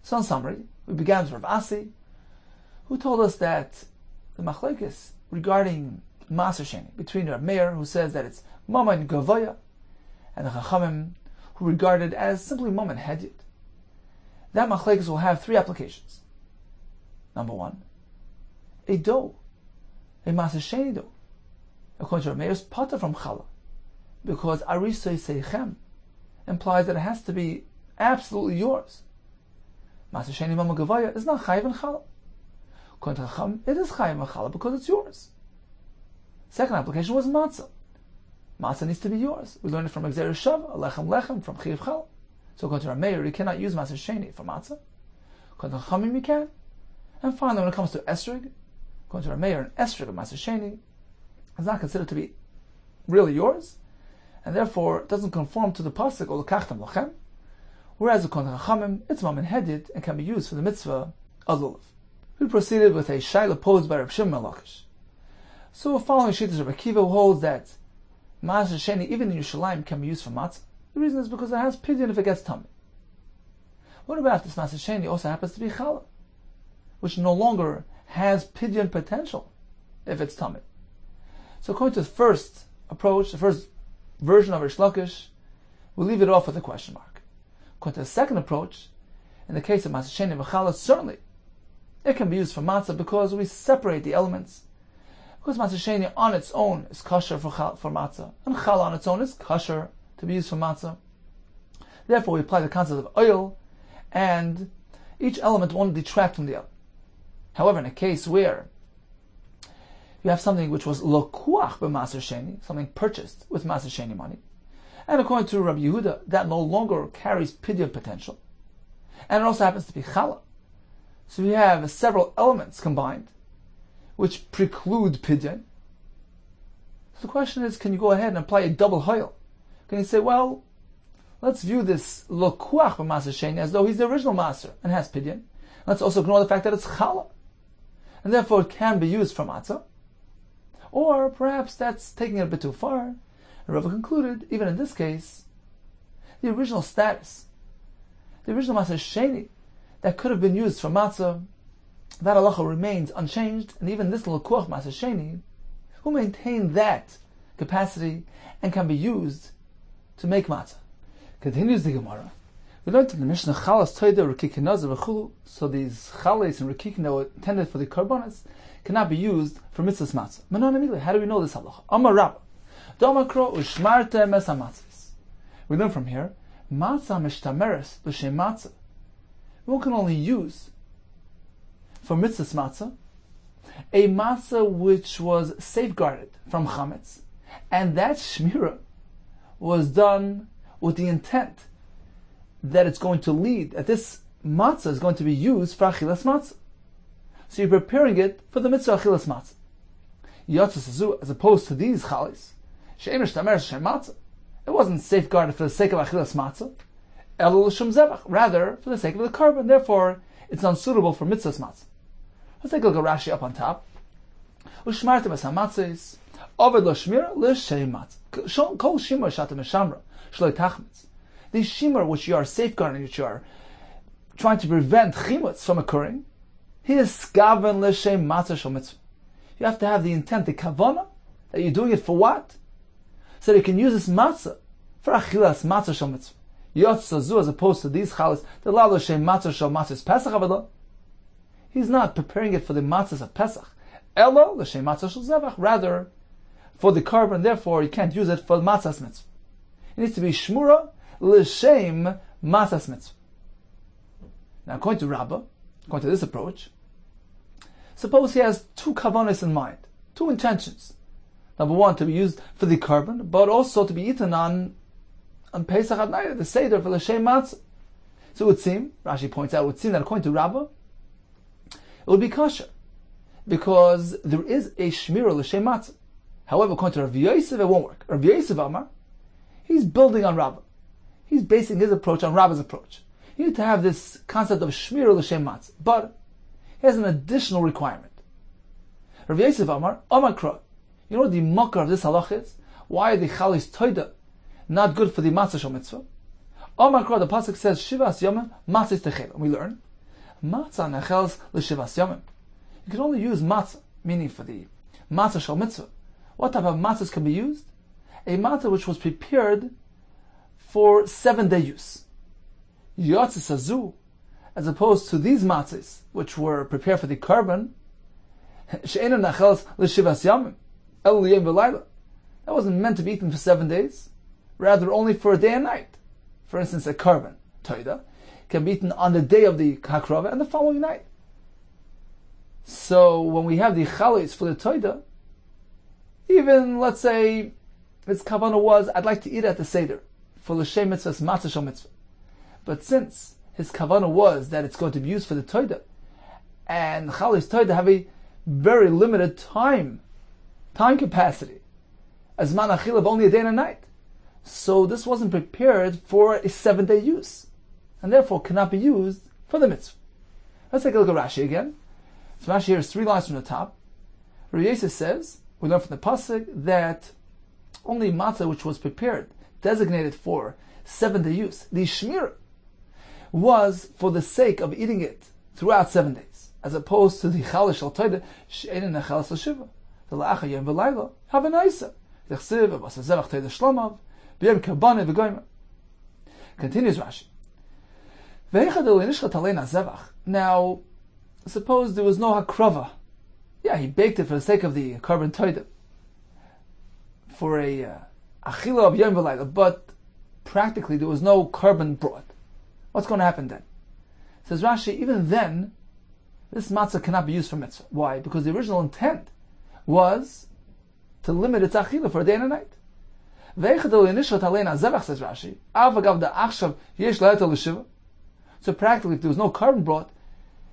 So in summary, we began with Rav Asi, who told us that the machlekes regarding Maaseh Sheni between Rav Meir, who says that it's maman gavoya, and the Chachamim, who regard it as simply maman hedyot. That machlekes will have three applications. Number one, a dough, a Maaseh Sheni dough. According to Rav Meir, is pata from challah, because arisoi seichem implies that it has to be absolutely yours. Maaseh Sheni maman gavoya is not chayiv and challah. According to Chacham, it is chayiv and challah because it's yours. Second application was matzah. Matzah needs to be yours. We learned it from Exer Shav, lechem lechem, from Chiv Chal. So according to Rav Meir, you cannot use Maaseh Sheni for matzah. According to Chachamim, you can. And finally, when it comes to esrog, according to Rav Meir, an esrog of Maaseh Sheni is not considered to be really yours, and therefore it doesn't conform to the pasuk or l'kachtam lachem. Whereas according to Chachamim, it's maman hedyot and can be used for the mitzvah of lulav. We proceeded with a shaila posed by Reb Shimon Lakish. So following Shittas Reb Akiva, who holds that Maaseh Sheni, even in Yerushalayim, can be used for matzah. The reason is because it has pidyon if it gets tummy. What about this Maaseh Sheni also happens to be challah, which no longer has pidyon potential if it's tummy? So according to the first approach, the first version of Rish Lakish, we'll leave it off with a question mark. According to the second approach, in the case of Maaseh Sheni and challah, certainly it can be used for matzah because we separate the elements. Because Maaseh Sheni on its own is kosher for matzah, and challah on its own is kosher to be used for matzah. Therefore, we apply the concept of oil, and each element won't detract from the other. However, in a case where you have something which was lokuach b'Maaseh Sheni, something purchased with Maaseh Sheni money, and according to Rabbi Yehuda, that no longer carries pidyon potential, and it also happens to be challah. So we have several elements combined which preclude pidyon. So the question is, can you go ahead and apply a double hoil? Can you say, well, let's view this lokuach b'maser sheni as though he's the original master and has pidyon. Let's also ignore the fact that it's challah, and therefore it can be used for matzah. Or perhaps that's taking it a bit too far. And Rava concluded, even in this case, the original status, the original maser sheni that could have been used for matzah, that halacha remains unchanged, and even this lokuach maser sheni who maintain that capacity and can be used to make matzah. Continues the Gemara. We learned in the Mishnah chalas toida rekikinaz v'chulu. So these chales and rekikin that were intended for the karbonas cannot be used for mitzvahs matzah. Manon immediately. How do we know this halacha? Amar Rabba, Domakro ushmarte mesa matzahs. We learn from here matzah mishtameres l'shem matzah. One can only use for mitzvahs matzah a matzah which was safeguarded from chametz, and that shmira was done with the intent that it's going to lead, that this matzah is going to be used for achilas matzah. So you're preparing it for the mitzvah achilas matzah. Yatzah as opposed to these chalis, she'emish tamer shem matzah, it wasn't safeguarded for the sake of achilas matzah, elo l'shum zevach, rather for the sake of the carbon. Therefore, it's unsuitable for mitzvahs matzah. Let's take a look at Rashi up on top. Ushmartem es hamatzahs, oved lo shmira l'shem matzah. Kol shimur shatem eshamra, shloi tachmitz. The shimur which you are safeguarding, which you are trying to prevent chimutz from occurring, he is skaven l'shem matzah shel mitzvah. You have to have the intent, the kavana, that you're doing it for what? So that you can use this matzah for achilas matzah shel mitzvah. Yotzah zu, as opposed to these chalas, the la l'shem matzah shel matzahs pesach avada. He's not preparing it for the matzahs of Pesach. Elo l'shem matzah shel zevach, rather for the carbon. Therefore, you can't use it for matzahs mitzvah. It needs to be shmura l'shem matzahs mitzvah. Now, according to Rabbah, according to this approach, suppose he has two kavanos in mind, two intentions. Number one, to be used for the carbon, but also to be eaten on Pesach at night, the Seder for l'shem matzah. So it would seem, Rashi points out, it would seem that according to Rabbah, it would be kosher, because there is a shmira l'shem matzah. However, according to Rabbi Yosef, it won't work. Rabbi Yosef Amar, he's building on Rabbah. He's basing his approach on Rabbah's approach. You need to have this concept of shmira l'shem matzah, but he has an additional requirement. Rabbi Yosef Amar, Amar Kra. You know what the makar of this halach is? Why are the chalis toida not good for the matzah shel mitzvah? Amar Kra, the pasuk says, Shivas yomim matzah techel. And we learn, matzah nechels l'shivas yomim. You can only use matzah, meaning for the matzah shel mitzvah. What type of matzahs can be used? A matzah which was prepared for 7-day use. Yotzah sazu, as opposed to these matzahs which were prepared for the carbon, she'ena nachels l'shivas yomim, el yom v'layla. That wasn't meant to be eaten for 7 days, rather only for a day and night. For instance, a carbon, toida, can be eaten on the day of the hakrava and the following night. So when we have the chalis for the toida, even let's say his kavanah was, I'd like to eat at the seder for l'shem mitzvahs matzah shel mitzvah, but since his kavanah was that it's going to be used for the toida, and chalis toida have a very limited time capacity, as man achil of only a day and a night, so this wasn't prepared for a 7-day use, and therefore cannot be used for the mitzvah. Let's take a look at Rashi again. So Rashi here is 3 lines from the top. Rabbi Yosef says, we learn from the pasuk that only matzah which was prepared, designated for 7-day use, the shmira, was for the sake of eating it throughout 7 days, as opposed to the chalish shel toida, she'ena nechelas l'shiva, the la'acha yom v'layla, have a naisa, l'chsiv v'asazevach toida shlomav, b'yom kabane v'goyma. Continues Rashi. Now, suppose there was no hakrava. Yeah, he baked it for the sake of the carbon toida, for a achila of yom v'layla, but practically there was no carbon brought. What's going to happen then? Says Rashi, even then, this matzah cannot be used for mitzvah. Why? Because the original intent was to limit its achila for a day and a night. Says Rashi, so practically, if there was no carbon brought,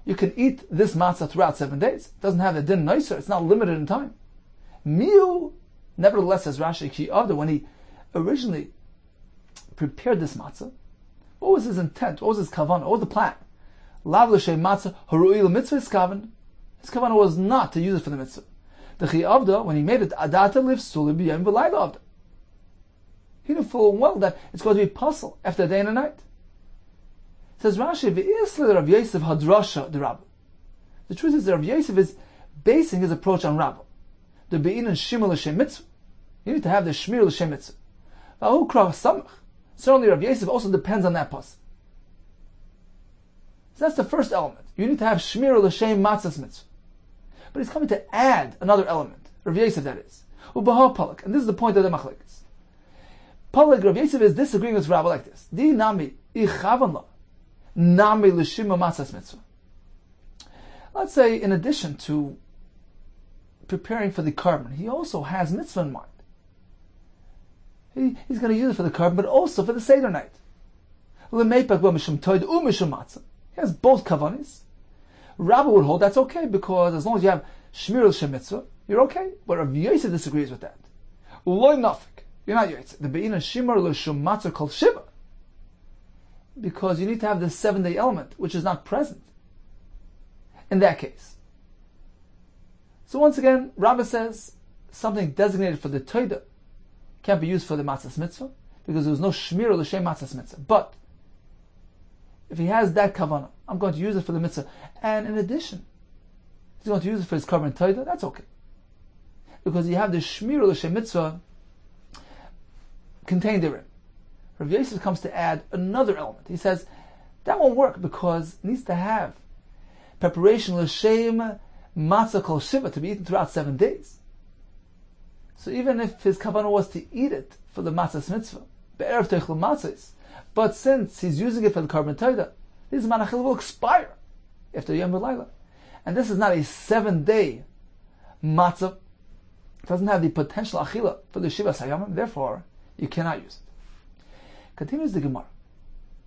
you can eat this matzah throughout 7 days. It doesn't have the din noiser, it's not limited in time. Miu Nevertheless, says Rashi, Ki Avda, when he originally prepared this matzah, what was his intent? What was his kavanah? What was the plan? Lav l'shem matzah haru'i l'mitzvah his kavanah. His kavanah was not to use it for the mitzvah. The Chi Avda, when he made it, Adata lives Suli b'yem v'layla Avda. He knew full well that it's going to be puzzle after a day and a night. It says Rashi, v'isli Rav Yosef hadrasha the Rabbi. The truth is that Rav Yosef is basing his approach on Rabbi. The be'in and shimur l'shem mitzvah. You need to have the shmir l'shem mitzvah. V'ahu krav samach. Certainly Rav Yosef also depends on that puzzle. So that's the first element. You need to have shmir l'shem matzah's mitzvah. But he's coming to add another element. Rav Yosef, that is. Ubaha Palak. And this is the point of the machlekes. Palak, Rav Yosef is disagreeing with Rabbi like this. Di nami ichavan la. Nami l'shima matzah's mitzvah. Let's say, in addition to preparing for the carbon, he also has mitzvah in mind. He's going to use it for the carbon, but also for the Seder night. He has both kavanis. Rabbi would hold that's okay, because as long as you have shmir l'shem mitzvah, you're okay. But Rav Yosef disagrees with that. Uloy nafik. You're not yotze. The be'ina shimar l'shem matzah called shiva. Because you need to have the 7-day element, which is not present in that case. So once again, Rabbi says something designated for the toida can't be used for the matzah's mitzvah, because there was no shmir l'shem matzah's mitzvah. But if he has that kavanah, I'm going to use it for the mitzvah, and in addition, he's going to use it for his carbon toida, that's okay. Because you have the shmir l'shem mitzvah contained therein. Rav Yosef comes to add another element. He says, that won't work, because it needs to have preparation l'shem matzah kol shiva, to be eaten throughout 7 days. So even if his kavanah was to eat it for the matzah's mitzvah, be'erev teichel matzahs, but since he's using it for the carbon toida, this manachil will expire after Yom V'Layla. And this is not a 7-day matzah. It doesn't have the potential achila for the Shiva Sayamim, therefore you cannot use it. Continues the Gemara.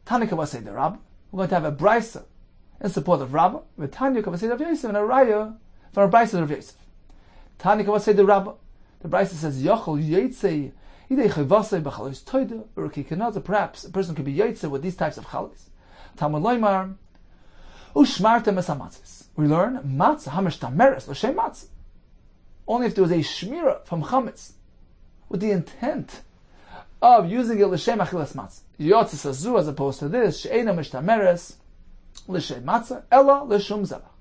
Tani Kavasei the Rabbah. We're going to have a brisa in support of Rabbah, with Tanya Kavasei of Yosef, and a raya for a brisa of Yosef. Tani Kavasei the Rabbah. The brisa says, Yochel Yitzei perhaps a person could be yaitze with these types of chalis. Talmud loymar ushmartem es hamatzis. We learn matzah hamish tameres l'shem matzah. Only if there was a shmira from chametz with the intent of using it l'shem achilas matzah. Yotzis azu, as opposed to this she'ena mish tameres l'shem matzah ella l'shum zevach.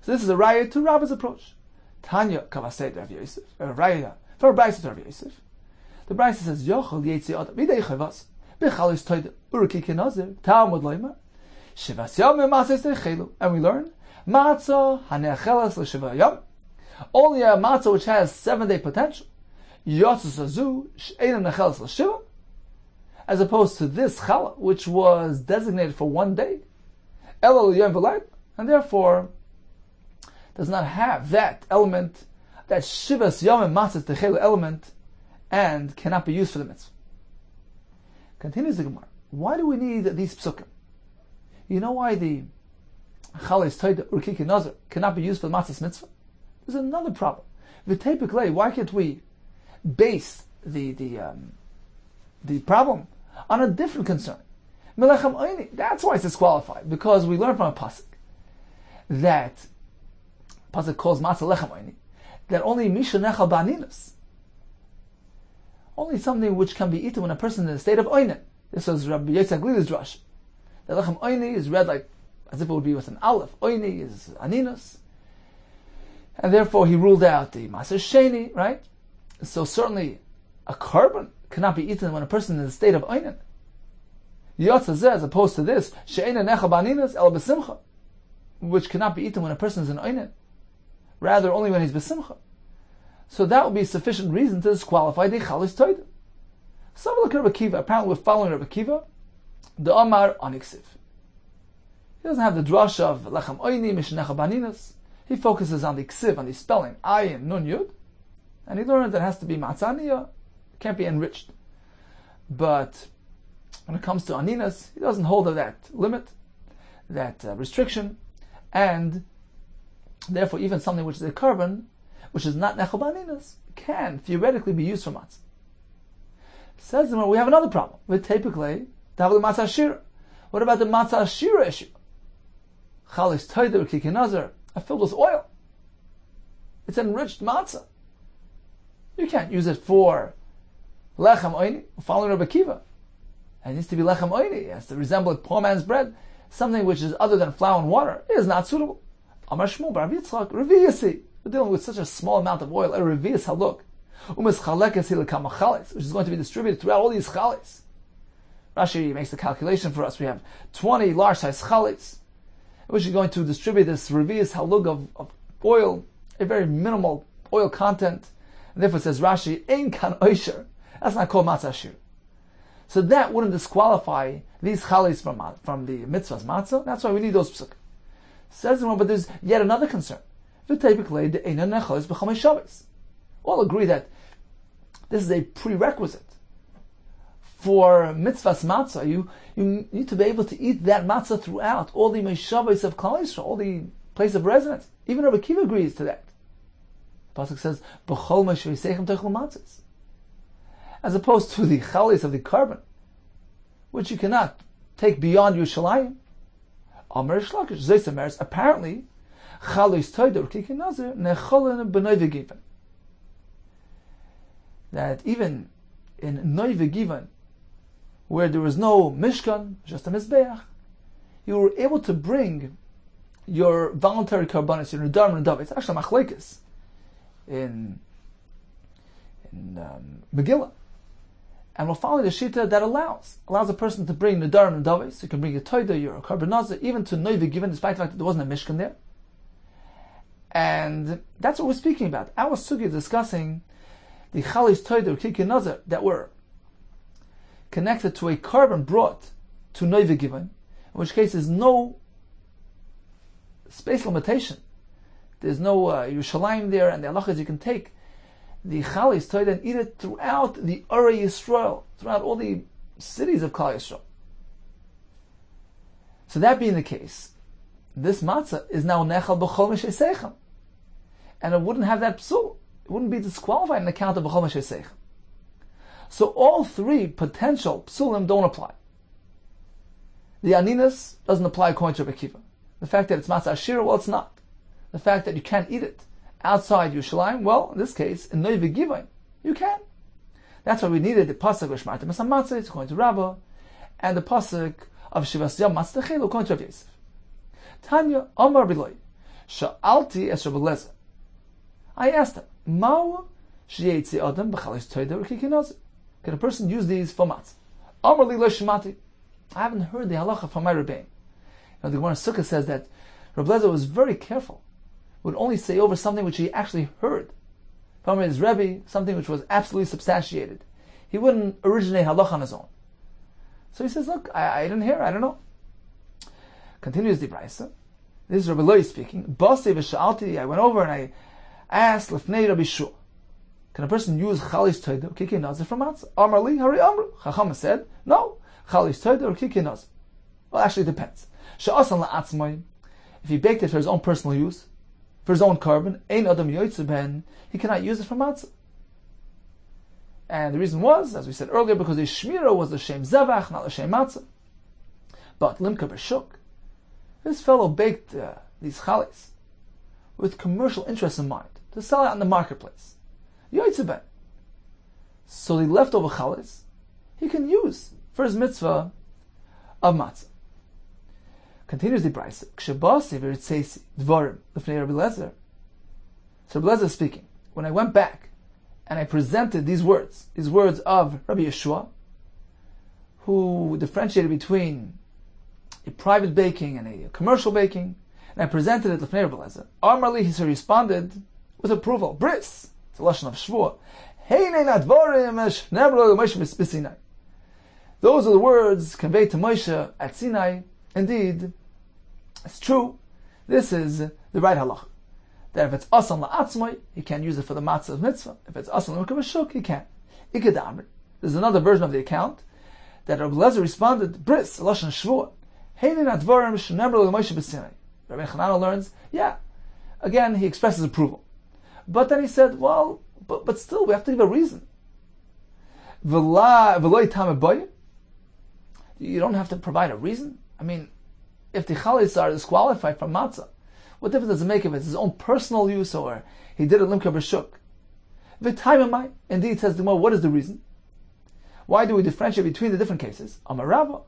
So this is a raya to Rabbi's approach. Tanya kavasei Rav Yosef, a raya for a brayso to Rav Yosef. The Brisa says, Yochel Yetzi Adam, Videi Chavas, Bechalis Toida, Urki Kinazir, Talmud Loima, Shivas Yom Matzah Techelu, and we learn, Matzah Hanechelas L'Shiva Yom, only a matzah which has 7-day potential, Yotzis Azu, She'enam Nechelas L'Shiva, as opposed to this Chala, which was designated for 1 day, Elul Yom V'Layla, and therefore does not have that element, that Shivas Yom Matzah Techelu element, and cannot be used for the mitzvah. Continues the Gemara. Why do we need these psukim? You know why the chalis toida urkiki nazar cannot be used for the matzah's mitzvah? There's another problem. V'tepik, why can't we base the problem on a different concern? Melechem oini. That's why it's disqualified, because we learn from a pasuk that pasuk calls matzah lechem oini, that only misha nechal ba'aninos, only something which can be eaten when a person is in a state of oinen. This was Rabbi Yehuda Kessler's drush. The lechem oini is read like as if it would be with an aleph. Oini is aninos, and therefore he ruled out the maser sheni. Right. So certainly a carbon cannot be eaten when a person is in a state of oinen. Yotzazeh, as opposed to this she'ena necha b'aninos el b'simcha, which cannot be eaten when a person is in oinen, rather only when he's b'simcha. So that would be sufficient reason to disqualify the chalis toida. So look at Rabbi Kiva. Apparently we're following Rabbi Kiva, the Omar Oniksiv. He doesn't have the drush of lechem oini mishnecha baninas. He focuses on the ksiv, on the spelling, ayin, nun, yud. And he learned that it has to be matzaniya, can't be enriched. But when it comes to aninas, he doesn't hold of that limit, that restriction, and therefore even something which is a carbon, which is not nechal b'aninas, can theoretically be used for matzah. Says the Gemara, we have another problem. With typically, matzah shira. What about the matzah shira issue? Chalis toider kiki nazar are filled with oil. It's enriched matzah. You can't use it for lechem oini, following Rabbi Akiva. It needs to be lechem oini. It has to resemble a poor man's bread. Something which is other than flour and water is not suitable. Amar Shmuel bar Yitzchak, reviyasi. We're dealing with such a small amount of oil, a reviyas haluk. Which is going to be distributed throughout all these chalis. Rashi makes the calculation for us. We have 20 large-sized chalis, which is going to distribute this reviyas halug of oil, a very minimal oil content. And therefore it says Rashi, ein kan oisher. That's not called matzah shir. So that wouldn't disqualify these chalis from the mitzvah's matzah. That's why we need those psukim. Says the one, but there's yet another concern. All agree that this is a prerequisite for mitzvah's matzah. You need to be able to eat that matzah throughout all the meishavos of Klal Yisrael, all the place of residence. Even Rabbi Akiva agrees to that. The pasuk says, "B'chol meishavosechem techel matzahs," as opposed to the chalis of the carbon, which you cannot take beyond Yerushalayim. Amar Shlakish Zaysameres, apparently chalis toider kiki nazir necholen b'noi v'given. That even in Noi V'Givan, where there was no Mishkan, just a Mizbeach, you were able to bring your voluntary karbanis, your Nidar and Nadav. It's actually a machlekes in Megillah. And we'll follow the Shita that allows a person to bring Nidar and Nadav. So you can bring your Toida, your Karbanazah, even to Noi V'Givan, despite the fact that there wasn't a Mishkan there. And that's what we're speaking about. Our sugi is discussing the chalis toider kiki nazar that were connected to a carbon brought to Noi V'Givan, in which case there's no space limitation. There's no Yerushalayim there, and the halachas you can take the chalis toider and eat it throughout the Ura Yisrael, throughout all the cities of Klal Yisrael. So that being the case, this matzah is now nechal b'chol mishesechem, and it wouldn't have that psul. It wouldn't be disqualified on account of b'chol mishesechem. So all three potential psulim don't apply. The aninas doesn't apply according to Rabbi Akiva. The fact that it's matzah ashira, well, it's not. The fact that you can't eat it outside Yerushalayim, well, in this case, in Noi V'Givan, you can. That's why we needed the pasuk of Shmartem Asam Matzah, it's according to Rabbah, and the pasuk of Shivas Yom Matzah Techel, according to Rav Yosef. Tanya Omar Biloi, Sha'alti es Rabbi Lezer. I asked him, Ma'u she'yetzi adam b'chalis toider kikinoz? Can a person use these for matzah? Omar li lo shemati. I haven't heard the halacha from my Rebbein. The Gemara Sukkah says that Rabbi Lezer was very careful. Would only say over something which he actually heard from his Rebbe, something which was absolutely substantiated. He wouldn't originate halacha on his own. So he says, look, I didn't hear, I don't know. Continues the Brisa. This is Rabbi Loi speaking. Basi v'sha'alti, I went over and I asked Lefnei Rabbi Shua, can a person use chalis toider or kiki nazir from matzah? Amar li, hari amru. Chacham said, no, chalis toider or kiki nazir. Well, actually it depends. Sha'asan la'atzmai, if he baked it for his own personal use, for his own carbon, ein adam yoytzu ben, he cannot use it for matzah. And the reason was, as we said earlier, because his shmira was the shem zevach, not the shem matzah. But limka b'shuk, this fellow baked these chalis with commercial interests in mind, to sell out in the marketplace. Yoytzu ben. So the leftover chalis, he can use for his mitzvah of matzah. Continues the Brisa. Kshabasi v'ritzeisi dvarim l'fnei Rabbi Lezer. So Rabbi Lezer is speaking. When I went back and I presented these words of Rabbi Yeshua, who differentiated between a private baking and a commercial baking, and I presented it l'fnei Rabbi Lezer, Amarli, he responded with approval. Bris, it's a lashon of shvua. Heinei nadvarim shnebro Moshe b'Sinai. Those are the words conveyed to Moshe at Sinai. Indeed, it's true. This is the right halach. That if it's asan la'atzmai, he can't use it for the matzah of mitzvah. If it's asan l'mukavashuk, he can. Ikadamri. There's another version of the account that Rabbi Lezer responded, Bris, lashon shvua. Heinin advarim shenamru l'Moshe b'Sinai. Rabbi Chanana learns, yeah. Again, he expresses approval. But then he said, well, but still, we have to give a reason. You don't have to provide a reason. I mean, if the chalis are disqualified from matzah, what difference does it make if it's his own personal use or he did it limka b'shuk? V'taimamai, indeed, says the Gemara, what is the reason? Why do we differentiate between the different cases? Amar Rava.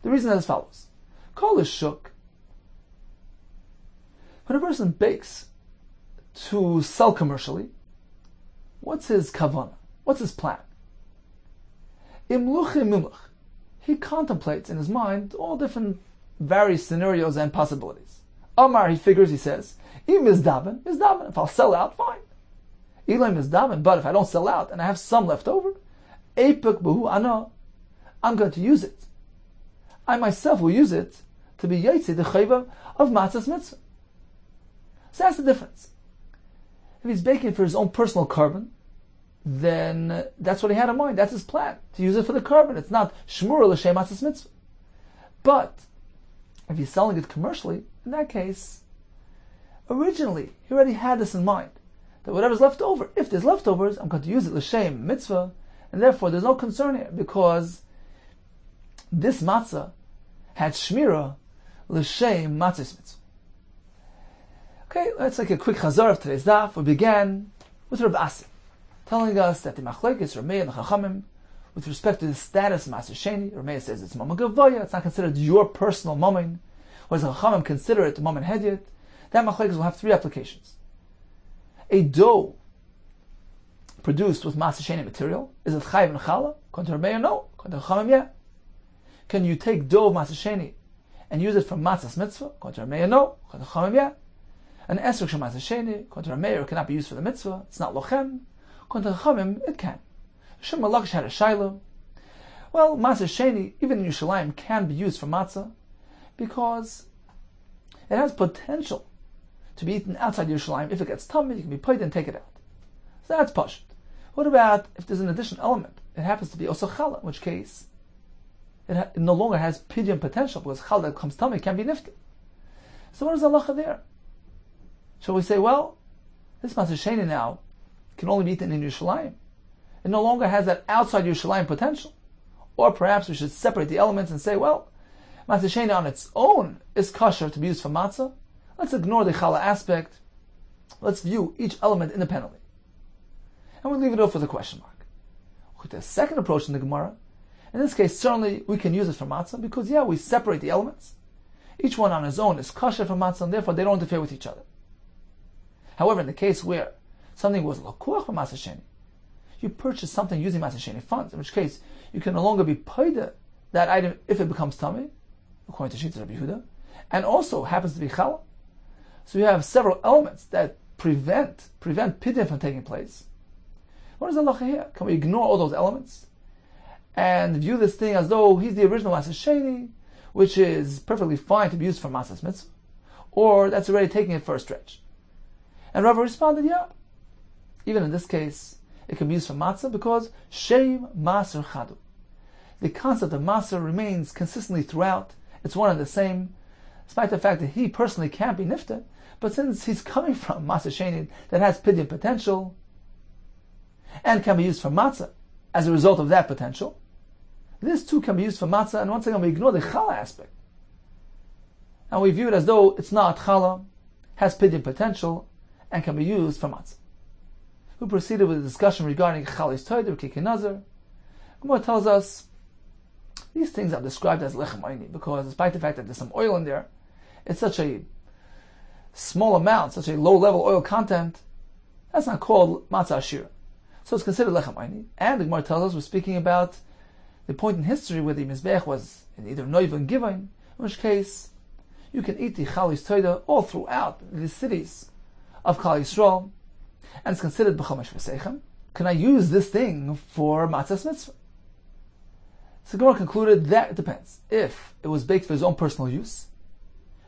The reason is as follows. Kol is shuk. When a person bakes to sell commercially, what's his kavanah? What's his plan? Imluch imluch. He contemplates in his mind all different various scenarios and possibilities. Amar, he figures, he says, Im is daven. If I'll sell out, fine. Elam is daven, but if I don't sell out and I have some left over, Epek b'hu ana, I'm going to use it. I myself will use it to be yaitzi the chayva of matzah's mitzvah. So that's the difference. If he's baking for his own personal carbon, then that's what he had in mind. That's his plan, to use it for the carbon. It's not shmura l'shem matzah's mitzvah. But if he's selling it commercially, in that case, originally he already had this in mind, that whatever's left over, if there's leftovers, I'm going to use it l'shem mitzvah, and therefore there's no concern here, because this matzah had shmira l'shem matzah's mitzvah. Okay, let's take a quick chazar of today's daf. We began with Rav Asi, telling us that the machlekes Ramei and the Chachamim, with respect to the status of Maser Sheni, Ramei says it's Mammon Gavoya, it's not considered your personal Mammon, whereas the Chachamim consider it the Mammon Hedyot. That machlekes will have three applications. A dough produced with Maser Sheni material, is it Chayiv and Chala? According to Ramei, no. According to Chachamim, yeah. Can you take dough of Maser Sheni and use it for Matzah's mitzvah? According to Ramei, no. According to Chachamim, yeah. An esrog shel Maser Sheni, according to Ramei, cannot be used for the mitzvah. It's not lochem. According to Chachamim, it can. Shem Malakish had a shayla. Well, Maser Sheni, even in Yerushalayim, can be used for matzah because it has potential to be eaten outside Yerushalayim. If it gets tummy, you can be paid and take it out. So that's pashut. What about if there's an additional element? It happens to be also challah, in which case it no longer has pidyon potential because challah that comes tummy can be nifted. So what is halacha there? Shall we say, well, this Maser Sheni now can only be eaten in Yerushalayim. It no longer has that outside Yerushalayim potential. Or perhaps we should separate the elements and say, well, Maser Sheni on its own is kosher to be used for matzah. Let's ignore the challah aspect. Let's view each element independently. And we leave it off with a question mark. With the second approach in the Gemara, in this case, certainly we can use it for matzah because, yeah, we separate the elements. Each one on his own is kosher for matzah, and therefore they don't interfere with each other. However, in the case where something was lakuach for Maser Sheni, you purchase something using Maser Sheni funds, in which case you can no longer be paid that item if it becomes tummy, according to Shittas Rabbi Yehuda, and also happens to be challah. So you have several elements that prevent pidyon from taking place. What is the halacha here? Can we ignore all those elements and view this thing as though he's the original Maser Sheni, which is perfectly fine to be used for Matzah's mitzvah, or that's already taking it for a stretch? And Rava responded, yeah. Even in this case, it can be used for matzah because Shem Maser Chadu. The concept of maser remains consistently throughout. It's one and the same, despite the fact that he personally can't be nifta. But since he's coming from Maser Sheni that has pidyon potential and can be used for matzah as a result of that potential, this too can be used for matzah. And once again, we ignore the challah aspect. And we view it as though it's not challah, has pidyon potential, and can be used for matzah. We proceeded with a discussion regarding chalis toider, kiki nazar. Gemara tells us these things are described as lechem oini because, despite the fact that there's some oil in there, it's such a small amount, such a low-level oil content. That's not called matzah ashira, so it's considered lechem oini. And the Gemara tells us we're speaking about the point in history where the mizbech was in either noiv and givon, in which case you can eat the chalis toider all throughout the cities of Klal Yisrael, and it's considered b'chomesh v'seichem. Can I use this thing for matzah's mitzvah? So Gemara concluded that it depends. If it was baked for his own personal use,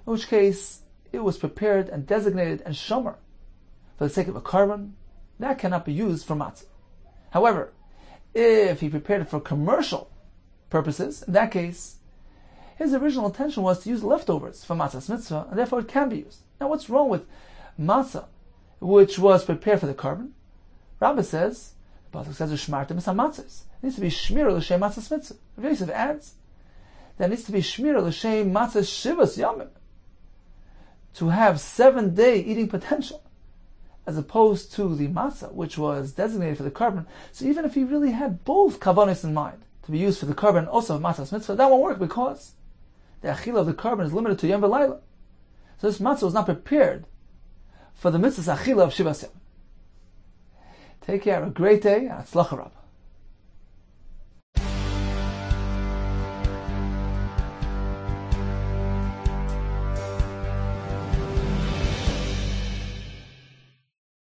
in which case it was prepared and designated and shomer for the sake of a carbon, that cannot be used for matzah. However, if he prepared it for commercial purposes, in that case, his original intention was to use leftovers for matzah's mitzvah, and therefore it can be used. Now, what's wrong with matzah which was prepared for the carbon. Rabbi says, the pasuk says, "Ushmartem es hamatzos." It needs to be shmira l'shem matzos mitzvah. Rabbi Yosef adds that it needs to be shmira l'shem matzos shivas yamim, to have 7-day eating potential, as opposed to the matzah, which was designated for the carbon. So even if he really had both kavanos in mind, to be used for the carbon and also matzah's mitzvah, that won't work because the achila of the carbon is limited to yom v'layla. So this matzah was not prepared for the mitzvah's achila of Shivas Yom. Take care, have a great day, and Atzlacha Rabbah.